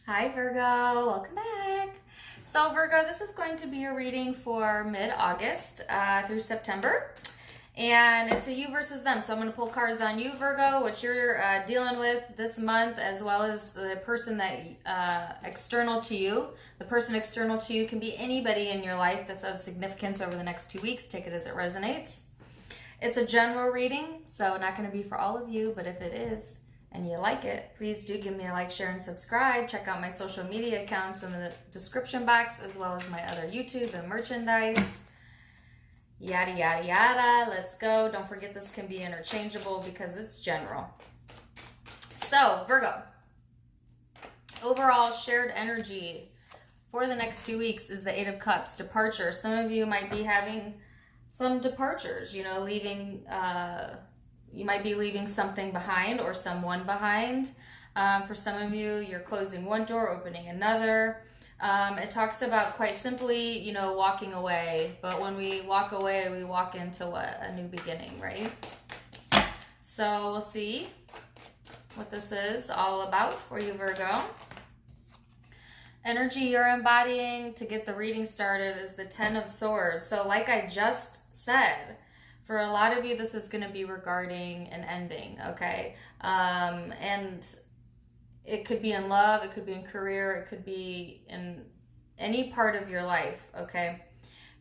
Hi Virgo, welcome back. So Virgo, this is going to be a reading for mid-August through September. And it's a you versus them. So I'm going to pull cards on you, Virgo, what you're dealing with this month, as well as the person that external to you. The person external to you can be anybody in your life that's of significance over the next 2 weeks. Take it as it resonates. It's a general reading, so not going to be for all of you, but if it is, and you like it, please do give me a like, share, and subscribe. Check out my social media accounts in the description box, as well as my other YouTube and merchandise. Yada, yada, yada. Let's go. Don't forget this can be interchangeable because it's general. So, Virgo. Overall shared energy for the next 2 weeks is the Eight of Cups, departure. Some of you might be having some departures, leaving... you might be leaving something behind or someone behind. For some of you, you're closing one door, opening another. It talks about, quite simply, walking away. But when we walk away, we walk into what? A new beginning, right? So we'll see what this is all about for you, Virgo. Energy you're embodying to get the reading started is the Ten of Swords. So like I just said, for a lot of you, this is going to be regarding an ending, okay? And it could be in love, it could be in career, it could be in any part of your life, okay?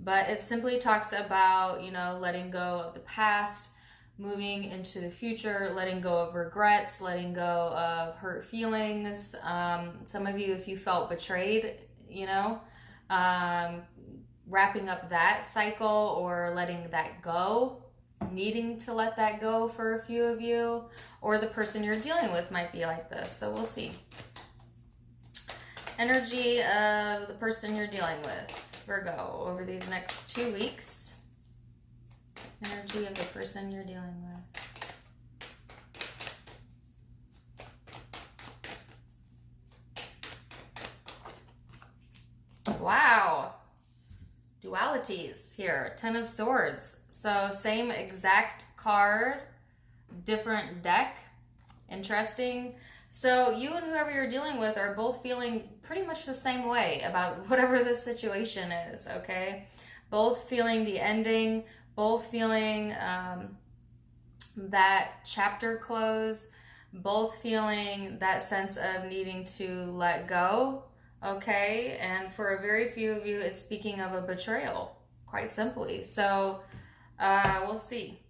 But it simply talks about, letting go of the past, moving into the future, letting go of regrets, letting go of hurt feelings. Some of you, if you felt betrayed, wrapping up that cycle or letting that go, needing to let that go for a few of you, or the person you're dealing with might be like this. So we'll see. Energy of the person you're dealing with, Virgo, over these next 2 weeks. Energy of the person you're dealing with. Wow. Dualities here. Ten of Swords. So same exact card, different deck. Interesting. So you and whoever you're dealing with are both feeling pretty much the same way about whatever this situation is, okay? Both feeling the ending, both feeling that chapter close, both feeling that sense of needing to let go. Okay, and for a very few of you, it's speaking of a betrayal, quite simply. So, we'll see.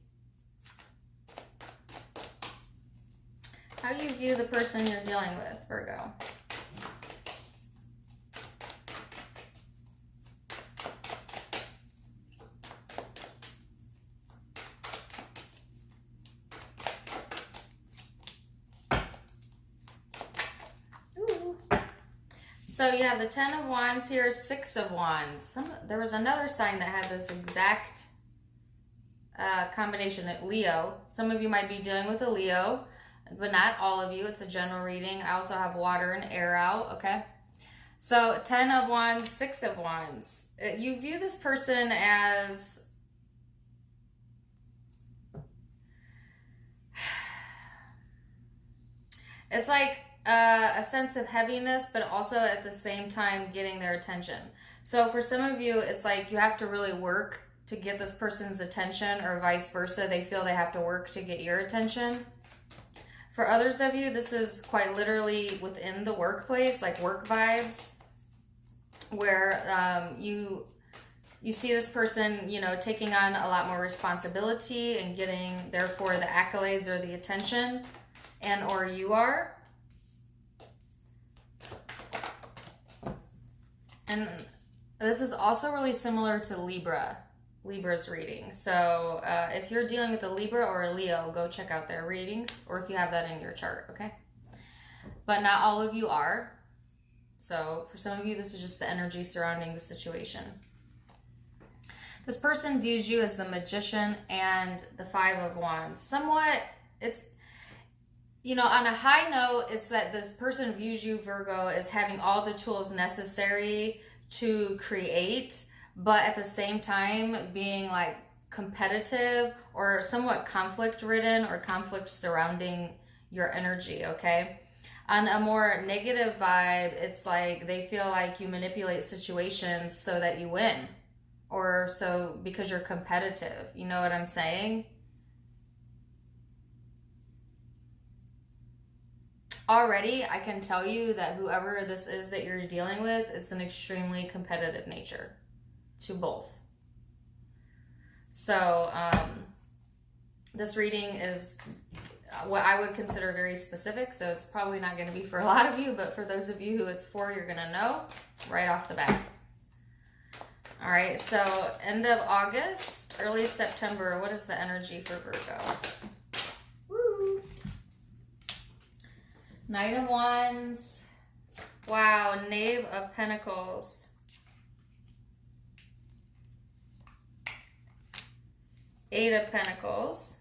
How you view the person you're dealing with, Virgo. So you have the Ten of Wands here, Six of Wands. There was another sign that had this exact combination, Leo. Some of you might be dealing with a Leo, but not all of you. It's a general reading. I also have water and air out, okay? So 10 of Wands, 6 of Wands. You view this person as... It's like... a sense of heaviness, but also at the same time getting their attention. So for some of you, it's like you have to really work to get this person's attention, or vice versa. They feel they have to work to get your attention. For others of you, this is quite literally within the workplace, like work vibes, where you see this person, taking on a lot more responsibility and getting, therefore, the accolades or the attention, and or you are. And this is also really similar to Libra's reading. So if you're dealing with a Libra or a Leo, go check out their readings, or if you have that in your chart, okay? But not all of you are. So for some of you, this is just the energy surrounding the situation. This person views you as the Magician and the Five of Wands. Somewhat, it's... on a high note, it's that this person views you, Virgo, as having all the tools necessary to create, but at the same time being like competitive or somewhat conflict ridden or conflict surrounding your energy, okay? On a more negative vibe, it's like they feel like you manipulate situations so that you win, or so because you're competitive. You know what I'm saying? Already, I can tell you that whoever this is that you're dealing with, it's an extremely competitive nature to both. So, this reading is what I would consider very specific, so it's probably not going to be for a lot of you, but for those of you who it's for, you're going to know right off the bat. All right, so end of August, early September, what is the energy for Virgo? Woo! Knight of Wands. Wow, Knave of Pentacles. Eight of Pentacles.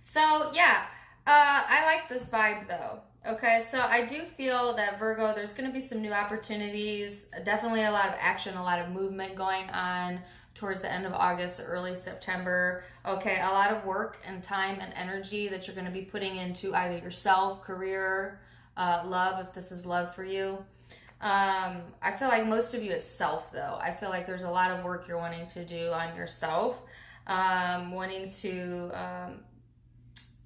So, yeah, I like this vibe, though. Okay, so I do feel that Virgo, there's going to be some new opportunities, definitely a lot of action, a lot of movement going on towards the end of August, early September. Okay, a lot of work and time and energy that you're going to be putting into either yourself, career, love, if this is love for you. I feel like most of you it's self, though. I feel like there's a lot of work you're wanting to do on yourself, wanting to...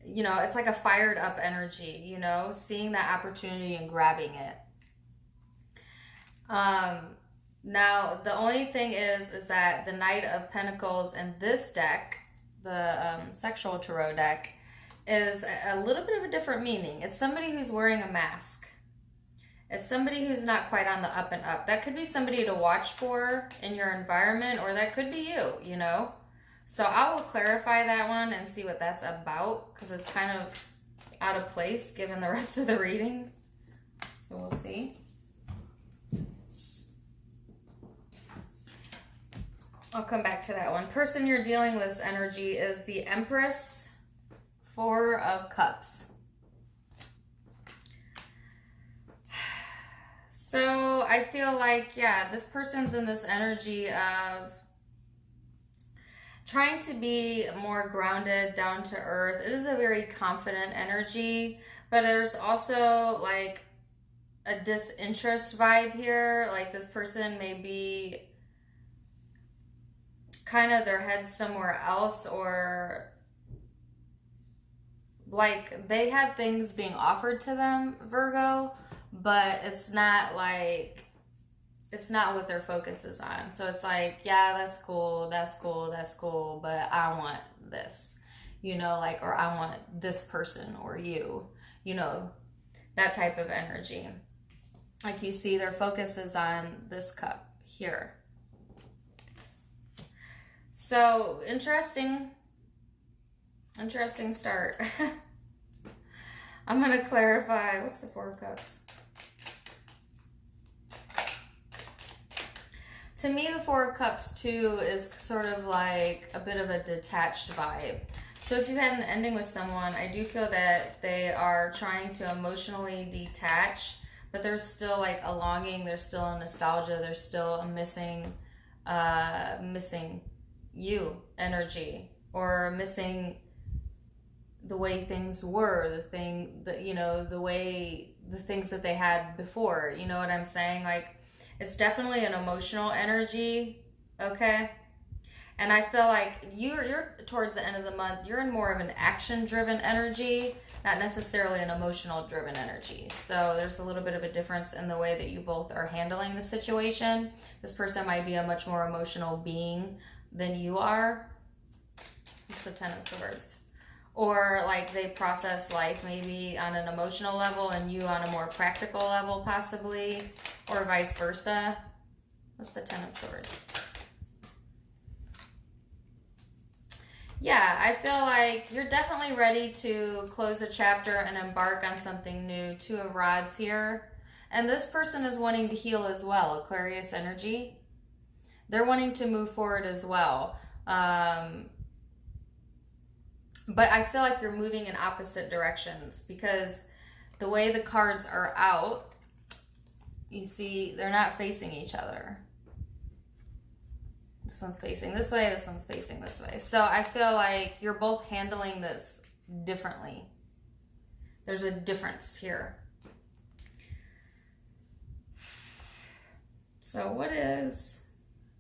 you know, it's like a fired up energy, you know, seeing that opportunity and grabbing it. Now, the only thing is that the Knight of Pentacles in this deck, the Sexual Tarot deck, is a little bit of a different meaning. It's somebody who's wearing a mask. It's somebody who's not quite on the up and up. That could be somebody to watch for in your environment, or that could be you, you know. So I will clarify that one and see what that's about, because it's kind of out of place given the rest of the reading. So we'll see. I'll come back to that one. Person you're dealing with energy is the Empress, Four of Cups. So I feel like, yeah, this person's in this energy of trying to be more grounded, down to earth. It is a very confident energy, but there's also like a disinterest vibe here. Like this person may be kind of their head somewhere else, or like they have things being offered to them, Virgo, but it's not like, it's not what their focus is on. So it's like, yeah, that's cool, that's cool, that's cool, but I want this, you know, like, or I want this person or you know, that type of energy. Like you see, their focus is on this cup here. So interesting start. I'm going to clarify, what's the Four of Cups? To me, the Four of Cups, too, is sort of like a bit of a detached vibe. So if you had an ending with someone, I do feel that they are trying to emotionally detach, but there's still like a longing, there's still a nostalgia, there's still a missing you energy, or missing the way things were, the things that they had before. You know what I'm saying? Like, it's definitely an emotional energy, okay? And I feel like you're towards the end of the month, you're in more of an action-driven energy, not necessarily an emotional-driven energy. So there's a little bit of a difference in the way that you both are handling the situation. This person might be a much more emotional being than you are. It's the Ten of Swords. Or like they process life maybe on an emotional level and you on a more practical level possibly, or vice versa. What's the Ten of Swords? Yeah, I feel like you're definitely ready to close a chapter and embark on something new. Two of Rods here. And this person is wanting to heal as well, Aquarius energy. They're wanting to move forward as well. But I feel like you're moving in opposite directions, because the way the cards are out, you see they're not facing each other. This one's facing this way, this one's facing this way. So I feel like you're both handling this differently There's a difference here. So what is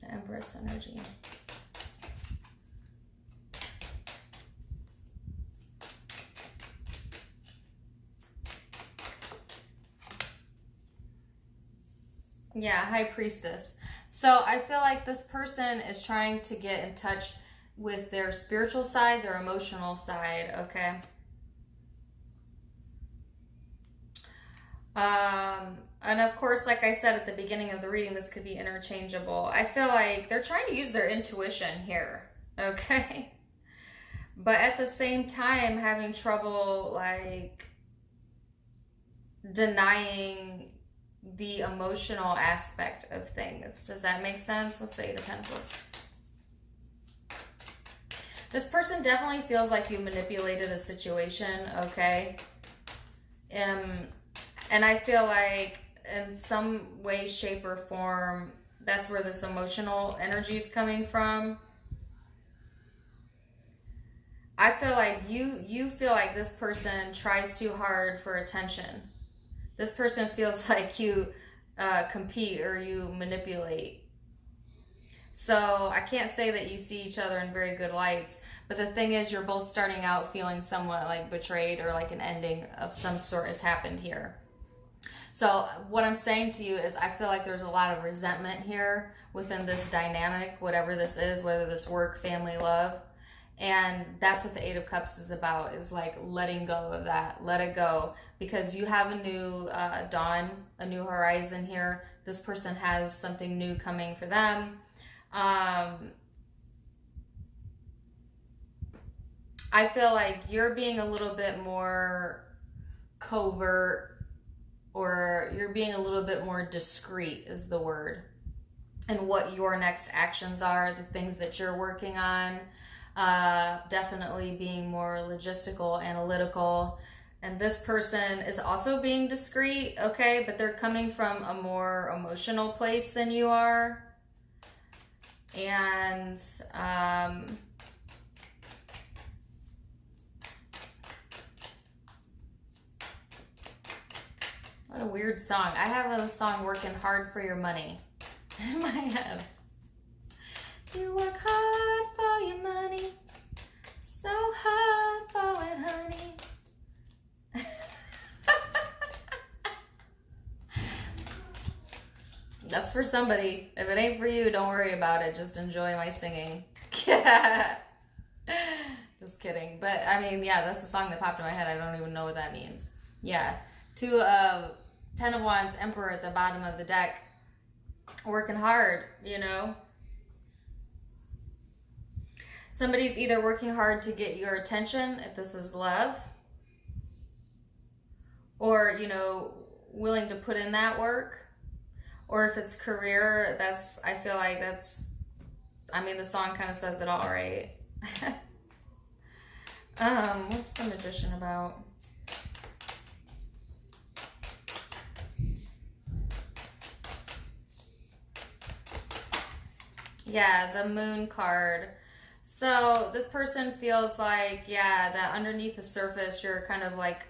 the Empress energy? Yeah, High Priestess. So I feel like this person is trying to get in touch with their spiritual side, their emotional side, okay? And of course, like I said at the beginning of the reading, this could be interchangeable. I feel like they're trying to use their intuition here, okay? But at the same time, having trouble, like, denying the emotional aspect of things. Does that make sense? What's the Eight of Pentacles? This person definitely feels like you manipulated a situation, okay? And I feel like in some way, shape, or form, that's where this emotional energy is coming from. I feel like you feel like this person tries too hard for attention. This person feels like you compete or you manipulate. So I can't say that you see each other in very good lights, but the thing is you're both starting out feeling somewhat like betrayed, or like an ending of some sort has happened here. So what I'm saying to you is I feel like there's a lot of resentment here within this dynamic, whatever this is, whether this work, family, love. And that's what the Eight of Cups is about, is like letting go of that. Let it go. Because you have a new dawn, a new horizon here. This person has something new coming for them. I feel like you're being a little bit more covert, or you're being a little bit more discreet is the word. And what your next actions are, the things that you're working on. Definitely being more logistical, analytical. And this person is also being discreet, okay? But they're coming from a more emotional place than you are. And what a weird song. I have a song, Working Hard for Your Money, in my head. You work hard for your money, so hard for it, honey. That's for somebody. If it ain't for you, don't worry about it. Just enjoy my singing. Just kidding. But, I mean, yeah, that's the song that popped in my head. I don't even know what that means. Yeah. Ten of Wands, Emperor at the bottom of the deck. Working hard, you know. Somebody's either working hard to get your attention, if this is love, or, you know, willing to put in that work. Or if it's career, I feel like I mean, the song kind of says it all, right? What's the Magician about? Yeah, the Moon card. So this person feels like, yeah, that underneath the surface, you're kind of like,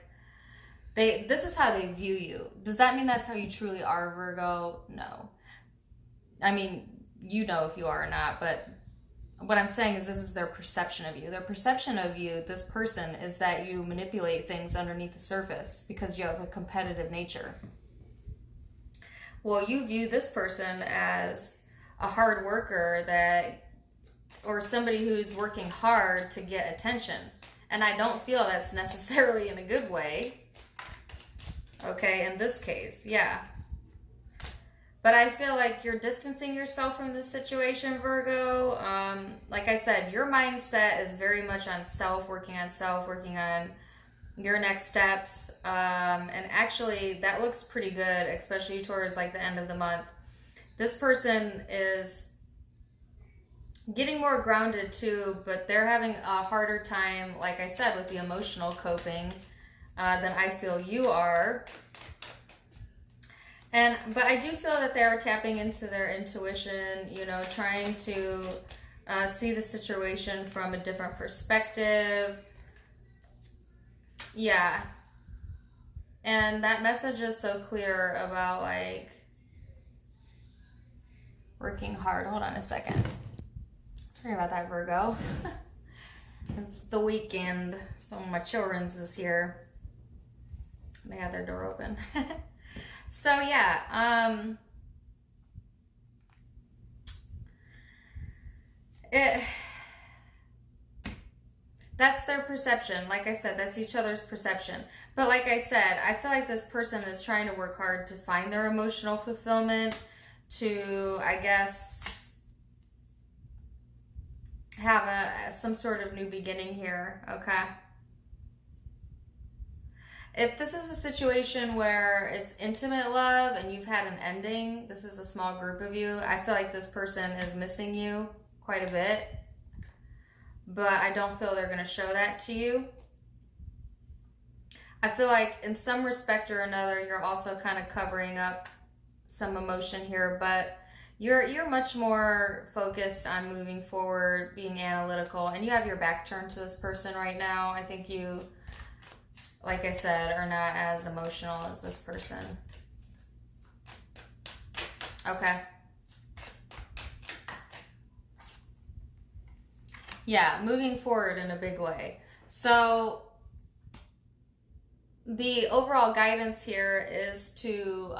this is how they view you. Does that mean that's how you truly are, Virgo? No. I mean, you know if you are or not, but what I'm saying is this is their perception of you. Their perception of you, this person, is that you manipulate things underneath the surface because you have a competitive nature. Well, you view this person as a hard worker or somebody who's working hard to get attention. And I don't feel that's necessarily in a good way. Okay, in this case, yeah. But I feel like you're distancing yourself from this situation, Virgo. Like I said, your mindset is very much on self, working on your next steps. And actually, that looks pretty good, especially towards like the end of the month. This person is getting more grounded too, but they're having a harder time, like I said, with the emotional coping than I feel you are. But I do feel that they're tapping into their intuition, you know, trying to see the situation from a different perspective. Yeah. And that message is so clear about like working hard. Hold on a second. Sorry about that, Virgo. It's the weekend, so my children's is here. They had their door open. So yeah, that's their perception. Like I said, that's each other's perception. But like I said, I feel like this person is trying to work hard to find their emotional fulfillment, to, I guess, have some sort of new beginning here, okay? If this is a situation where it's intimate love and you've had an ending, this is a small group of you, I feel like this person is missing you quite a bit. But I don't feel they're going to show that to you. I feel like in some respect or another, you're also kind of covering up some emotion here, but you're much more focused on moving forward, being analytical, and you have your back turned to this person right now. I think you, like I said, are not as emotional as this person. Okay. Yeah, moving forward in a big way. So the overall guidance here is to,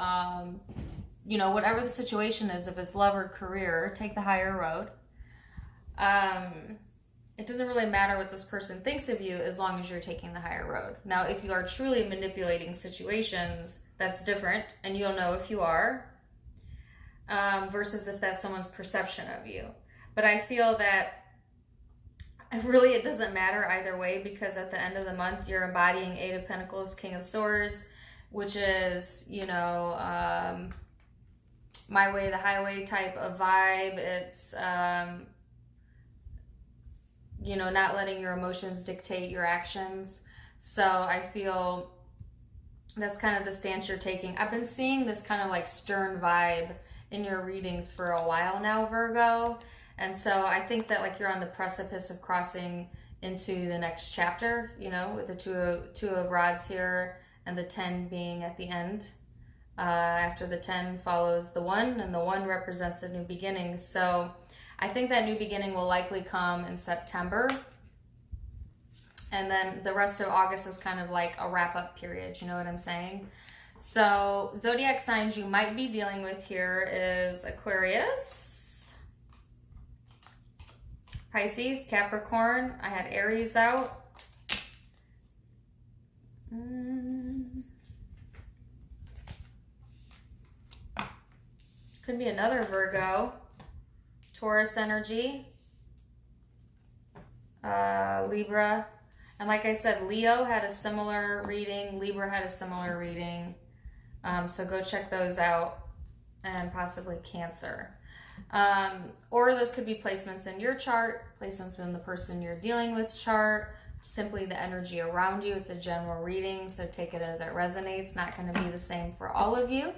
you know, whatever the situation is, if it's love or career, take the higher road. It doesn't really matter what this person thinks of you as long as you're taking the higher road. Now, if you are truly manipulating situations, that's different, and you'll know if you are, versus if that's someone's perception of you. But I feel that really, it doesn't matter either way, because at the end of the month, you're embodying Eight of Pentacles, King of Swords, which is, you know, my way, the highway type of vibe. It's, you know, not letting your emotions dictate your actions. So I feel that's kind of the stance you're taking. I've been seeing this kind of like stern vibe in your readings for a while now, Virgo. And so I think that like you're on the precipice of crossing into the next chapter, you know, with the two of rods here and the 10 being at the end. After the 10 follows the 1, and the 1 represents a new beginning. So I think that new beginning will likely come in September. And then the rest of August is kind of like a wrap-up period, you know what I'm saying? So zodiac signs you might be dealing with here is Aquarius, Pisces, Capricorn. I had Aries out. Could be another Virgo. Taurus energy. Libra. And like I said, Leo had a similar reading. Libra had a similar reading. So go check those out. And possibly Cancer. Or those could be placements in your chart, placements in the person you're dealing with chart, simply the energy around you. It's a general reading, so take it as it resonates. Not going to be the same for all of you.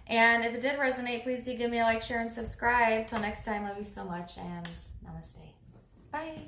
And if it did resonate, please do give me a like, share, and subscribe. Till next time, love you so much, and namaste. Bye.